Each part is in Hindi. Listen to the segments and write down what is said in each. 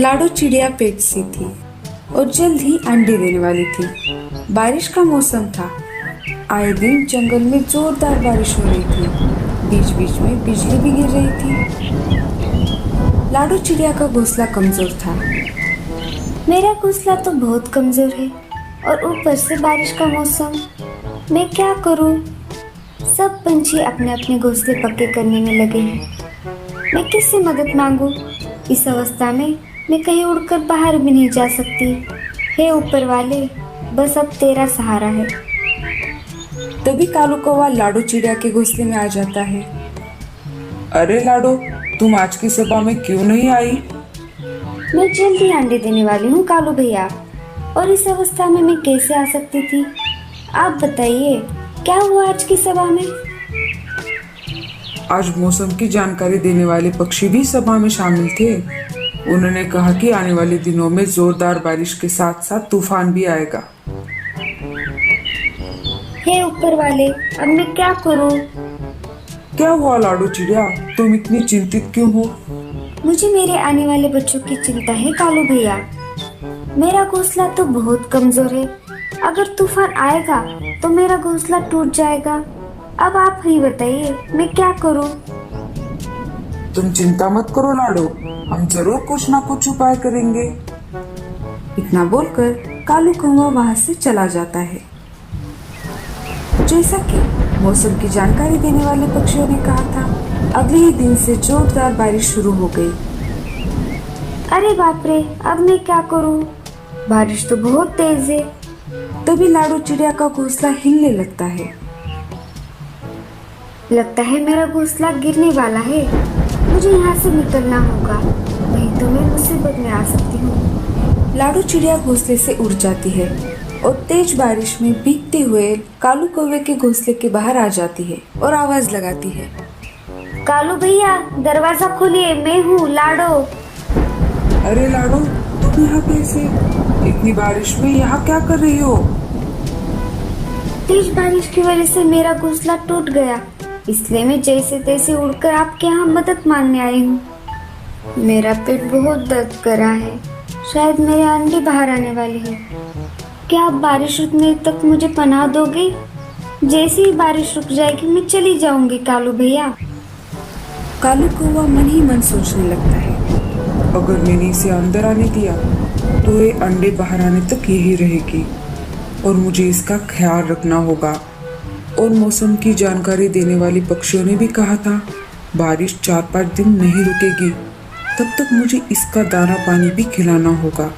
लाडो चिड़िया पेट सी थी और जल्द ही अंडे देने वाली थी। बारिश का मौसम था। आए दिन जंगल में जोरदार बारिश हो रही थी। बीच बीच में बिजली भी गिर रही थी। लाडो चिड़िया का घोंसला कमजोर था। मेरा घोंसला तो बहुत कमजोर है और ऊपर से बारिश का मौसम। मैं क्या करूं? सब पंछी अपने अपने घोंसले पक्के करने में लगे हैं। मैं किससे मदद मांगूं? इस अवस्था में मैं कहीं उड़कर बाहर भी नहीं जा सकती। हे ऊपर वाले, बस अब तेरा सहारा है। तभी कालू कौवा लाडो चिड़िया के घोंसले में आ जाता है। अरे लाडो, तुम आज की सभा में क्यों नहीं आई? मैं जल्द ही अंडे देने वाली हूँ कालू भैया, और इस अवस्था में मैं कैसे आ सकती थी? आप बताइए, क्या हुआ आज की सभा में? आज मौसम की जानकारी देने वाले पक्षी भी सभा में शामिल थे। उन्होंने कहा कि आने वाले दिनों में जोरदार बारिश के साथ साथ तूफान भी आएगा। हे ऊपर वाले, अब मैं क्या करूं? क्या हुआ लाडो चिड़िया, तुम इतनी चिंतित क्यों हो? मुझे मेरे आने वाले बच्चों की चिंता है कालू भैया। मेरा घोंसला तो बहुत कमजोर है। अगर तूफान आएगा तो मेरा घोंसला टूट जाएगा। अब आप ही बताइए, मैं क्या करूं? तुम चिंता मत करो लाडो, हम जरूर कुछ ना कुछ उपाय करेंगे। इतना बोलकर कालू कौवा वहां से चला जाता है। जैसा कि मौसम की जानकारी देने वाले पक्षियों ने कहा था, अगले ही दिन से जोरदार बारिश शुरू हो गई। अरे बाप रे, अब मैं क्या करूं? बारिश तो बहुत तेज है। तभी लाडो चिड़िया का घोंसला हिलने लगता है। लगता है मेरा घोंसला गिरने वाला है। मुझे यहाँ से निकलना होगा, नहीं तो मैं मुसीबत में आ सकती हूँ। लाडो चिड़िया घोंसले से उड़ जाती है और तेज बारिश में भीगते हुए कालू कौवे के घोंसले के बाहर आ जाती है और आवाज लगाती है, कालू भैया, दरवाजा खोलिए, मैं हूँ लाडो। अरे लाडो, तुम यहाँ कैसे? इतनी बारिश में यहाँ क्या कर रही हो? तेज बारिश की वजह से मेरा घोंसला टूट गया, इसलिए मैं जैसे तैसे उड़कर आपके यहाँ मदद मांगने आई हूँ। मेरा पेट बहुत दर्द कर रहा है, शायद मेरे अंडे बाहर आने वाले हैं। क्या आप बारिश रुकने तक मुझे पनाह दोगे? जैसे ही बारिश रुक जाएगी मैं चली जाऊंगी कालू भैया। कालू कौवा मन ही मन सोचने लगता है, अगर मैंने इसे अंदर आने दिया तो ये अंडे बाहर आने तक यही रहेगी और मुझे इसका ख्याल रखना होगा। और मौसम की जानकारी देने वाली पक्षियों ने भी कहा था, बारिश 4-5 दिन नहीं रुकेगी। तब तक मुझे इसका दाना पानी भी खिलाना होगा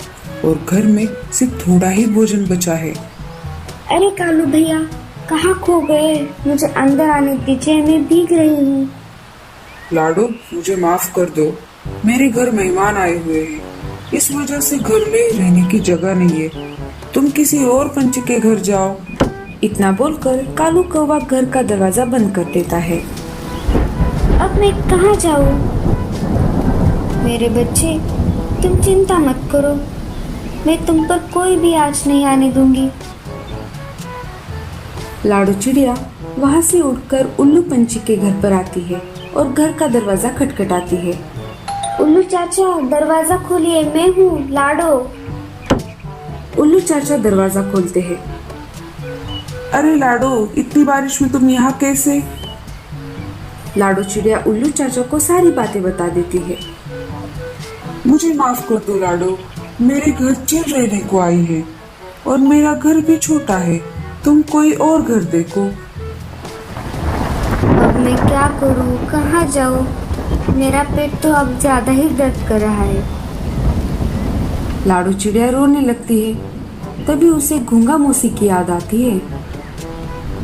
और घर में सिर्फ थोड़ा ही भोजन बचा है। अरे कालू भैया, कहाँ खो गए? मुझे अंदर आने दीजिए, मैं भीग रही हूँ। लाडो, मुझे माफ कर दो, मेरे घर मेहमान आए हुए हैं, इस वजह से घर में रहने की जगह नहीं है। तुम किसी और पंछी के घर जाओ। इतना बोलकर कालू कौवा घर का दरवाजा बंद कर देता है। अब मैं कहाँ जाऊँ? मेरे बच्चे, तुम चिंता मत करो, मैं तुम पर कोई भी आँच नहीं आने दूंगी। लाडो चिड़िया वहां से उड़कर उल्लू पंछी के घर पर आती है और घर का दरवाजा खटखटाती है। उल्लू चाचा, दरवाजा खोलिए, मैं हूँ लाडो। उल्लू चाचा दरवाजा खोलते हैं। अरे लाडो, इतनी बारिश में तुम यहाँ कैसे? लाडो चिड़िया उल्लू चाचा को सारी बातें बता देती है। मुझे माफ कर दो लाडो, मेरे घर चिड़ रहने को आई है और मेरा घर भी छोटा है, तुम कोई और घर देखो। अब मैं क्या करूँ, कहाँ जाऊँ? मेरा पेट तो अब ज्यादा ही दर्द कर रहा है। लाडो चिड़िया रोने लगती है। तभी उसे गूंगा मौसी की याद आती है।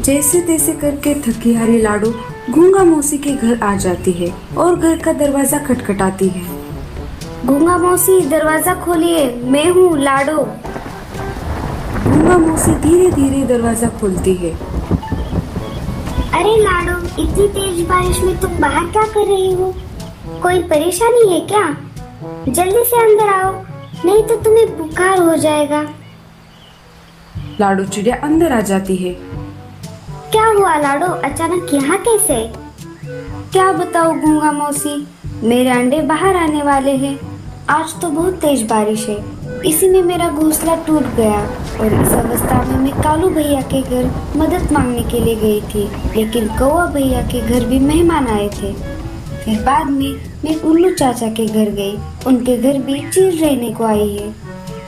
जैसे तैसे करके थकी हारी लाडो गूंगा मौसी के घर आ जाती है और घर का दरवाजा खटखटाती है। गूंगा मौसी, दरवाजा खोलिए, मैं हूँ लाडो। गूंगा मौसी धीरे धीरे दरवाजा खोलती है। अरे लाडो, इतनी तेज बारिश में तुम बाहर क्या कर रही हो? कोई परेशानी है क्या? जल्दी से अंदर आओ, नहीं तो तुम्हें बुखार हो जाएगा। लाडो चिड़िया अंदर आ जाती है। क्या हुआ लाडो, अचानक यहाँ कैसे? क्या बताओ गूंगा मौसी, मेरे अंडे बाहर आने वाले हैं। आज तो बहुत तेज बारिश है, इसी में मेरा घोंसला टूट गया और इस अवस्था में मैं कालू भैया के घर मदद मांगने के लिए गई थी, लेकिन कौवा भैया के घर भी मेहमान आए थे। फिर बाद में मैं उल्लू चाचा के घर गई, उनके घर भी चील रहने को आई है।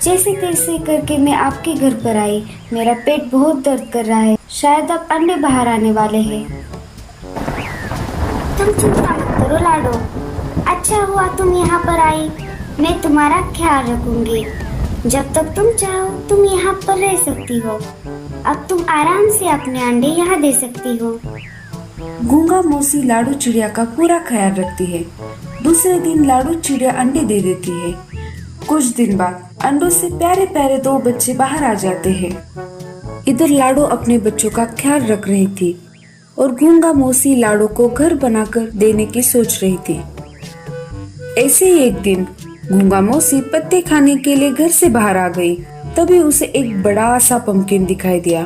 जैसे तैसे करके मैं आपके घर पर आई। मेरा पेट बहुत दर्द कर रहा है, शायद अब अंडे बाहर आने वाले हैं। तुम चिंता मत करो लाडो, अच्छा हुआ तुम यहाँ पर आई। मैं तुम्हारा ख्याल रखूंगी। जब तक तुम चाहो तुम यहाँ पर रह सकती हो। अब तुम आराम से अपने अंडे यहाँ दे सकती हो। गूंगा मौसी लाडू चिड़िया का पूरा ख्याल रखती है। दूसरे दिन लाडू चिड़िया अंडे दे देती है। कुछ दिन बाद अंडों से प्यारे प्यारे 2 बच्चे बाहर आ जाते हैं। इधर लाडो अपने बच्चों का ख्याल रख रही थी और गूंगा मौसी लाडो को घर बनाकर देने की सोच रही थी। ऐसे ही एक दिन गूंगा मौसी पत्ते खाने के लिए घर से बाहर आ गई। तभी उसे एक बड़ा सा पंपकिन दिखाई दिया।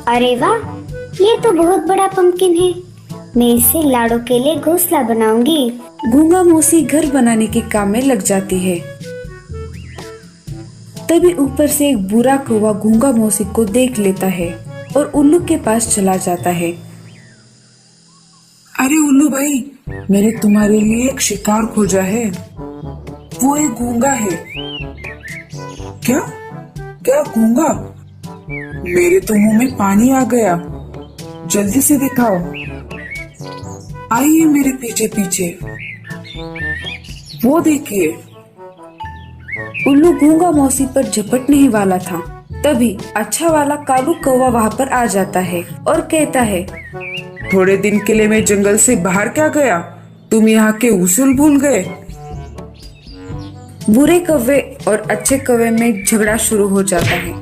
अरे वाह, ये तो बहुत बड़ा पंपकिन है। मैं इससे लाडो के लिए घोंसला बनाऊंगी। गूंगा मौसी घर बनाने के काम में लग जाती है। तभी ऊपर से एक बुरा कौवा गूंगा मौसी को देख लेता है और उल्लू के पास चला जाता है। अरे उल्लू भाई, मैंने तुम्हारे लिए एक शिकार खोजा है। वो एक गूंगा है। क्या क्या गूंगा? मेरे तो मुंह में पानी आ गया। जल्दी से दिखाओ। आइए मेरे पीछे पीछे। वो देखिए। उल्लू गूंगा मौसी पर झपटने ही वाला था। तभी अच्छा वाला कालू कौवा वहाँ पर आ जाता है और कहता है, थोड़े दिन के लिए मैं जंगल से बाहर क्या गया? तुम यहाँ के उसूल भूल गए? बुरे कौवे और अच्छे कौवे में झगड़ा शुरू हो जाता है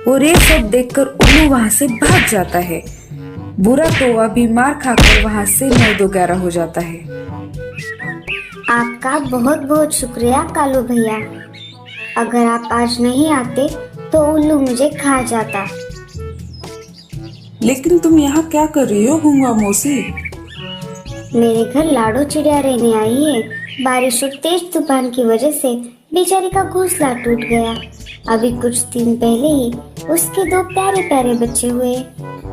और ये सब देखकर उल्लू वहाँ से भाग जाता है। बुरा कौवा भी मार खाकर वहाँ से 9-11 हो जाता है। आपका बहुत बहुत शुक्रिया कालू भैया। अगर आप आज नहीं आते तो उल्लू मुझे खा जाता। लेकिन तुम यहाँ क्या कर रही हो गूंगा मौसी? मेरे घर लाडो चिड़िया रहने आई है। बारिश और तेज तूफान की वजह से बेचारी का घोंसला टूट गया। अभी कुछ दिन पहले ही उसके 2 प्यारे प्यारे बच्चे हुए।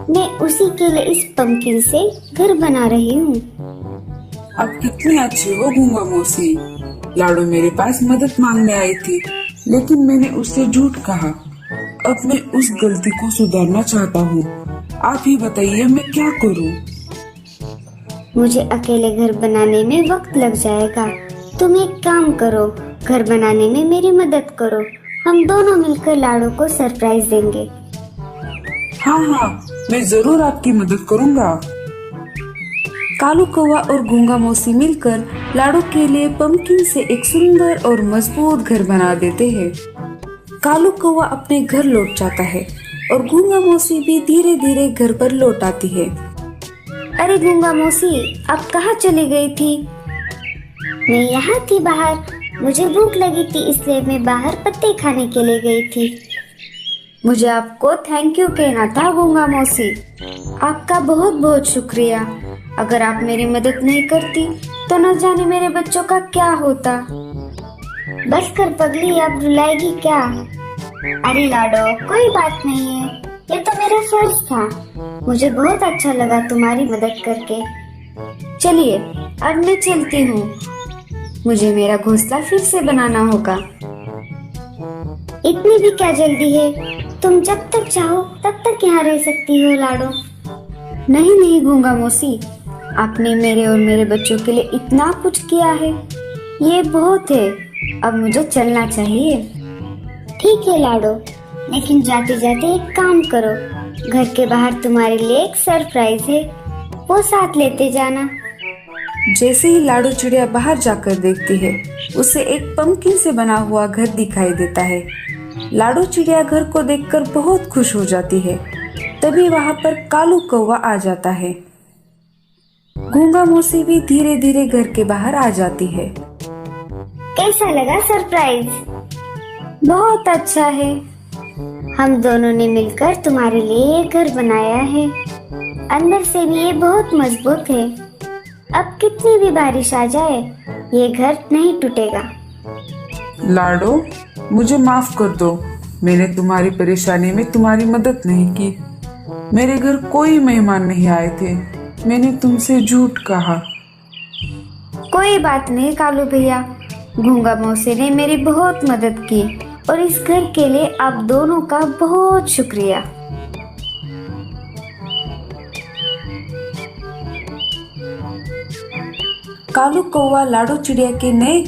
मैं उसी के लिए इस पंपकिन से घर बना रही हूँ। आप कितनी अच्छी हो गूंगा मौसी। लाडो मेरे पास मदद मांगने आई थी, लेकिन मैंने उससे झूठ कहा। अब मैं उस गलती को सुधारना चाहता हूँ। आप ही बताइए मैं क्या करूँ? मुझे अकेले घर बनाने में वक्त लग जाएगा। तुम एक काम करो, घर बनाने में मेरी मदद करो। हम दोनों मिलकर लाडो को सरप्राइज देंगे। हाँ हाँ, मैं जरूर आपकी मदद करूँगा। कालू कौवा और गूंगा मौसी मिलकर लाडो के लिए पंपकिन से एक सुंदर और मजबूत घर बना देते हैं। कालू कौवा अपने घर लौट जाता है और गूंगा मौसी भी धीरे धीरे घर पर लौट आती है। अरे गूंगा मौसी, आप कहाँ चली गई थी? मैं यहाँ थी बाहर। मुझे भूख लगी थी, इसलिए मैं बाहर पत्ते खाने के लिए गई थी। मुझे आपको थैंक यू कहना था गूंगा मौसी। आपका बहुत बहुत शुक्रिया। अगर आप मेरी मदद नहीं करती तो न जाने मेरे बच्चों का क्या होता। बस कर पगली, अब रुलाएगी क्या? अरे लाडो, कोई बात नहीं है, ये तो मेरा फर्ज था। मुझे बहुत अच्छा लगा तुम्हारी मदद करके। चलिए अब मैं चलती हूँ, मुझे मेरा घोंसला फिर से बनाना होगा। इतनी भी क्या जल्दी है? तुम जब तक चाहो तब तक यहाँ रह सकती हो लाडो। नहीं नहीं गूंगा मौसी, आपने मेरे और मेरे बच्चों के लिए इतना कुछ किया है, ये बहुत है। अब मुझे चलना चाहिए। ठीक है लाडो, लेकिन जाते जाते एक काम करो। घर के बाहर तुम्हारे लिए एक सरप्राइज है, वो साथ लेते जाना। जैसे ही लाडो चिड़िया बाहर जाकर देखती है, उसे एक पंपकिन से बना हुआ घर दिखाई देता है। लाडो चिड़िया घर को देखकर बहुत खुश हो जाती है। तभी वहाँ पर कालू कौवा आ जाता है। गूंगा मौसी भी धीरे धीरे घर के बाहर आ जाती है। कैसा लगा सरप्राइज? बहुत अच्छा है। हम दोनों ने मिलकर तुम्हारे लिए ये घर बनाया है। अंदर से भी ये बहुत मजबूत है। अब कितनी भी बारिश आ जाए, ये घर नहीं टूटेगा। लाडो, मुझे माफ कर दो। मैंने तुम्हारी परेशानी में तुम्हारी मदद नहीं की। मेरे घर कोई मेहमान नहीं आए थे। मैंने तुमसे झूठ कहा। कोई बात नहीं कालू भैया, गूंगा मौसी ने मेरी बहुत मदद की और इस घर के लिए आप दोनों का बहुत शुक्रिया। कालू कौवा लाडो चिड़िया के नए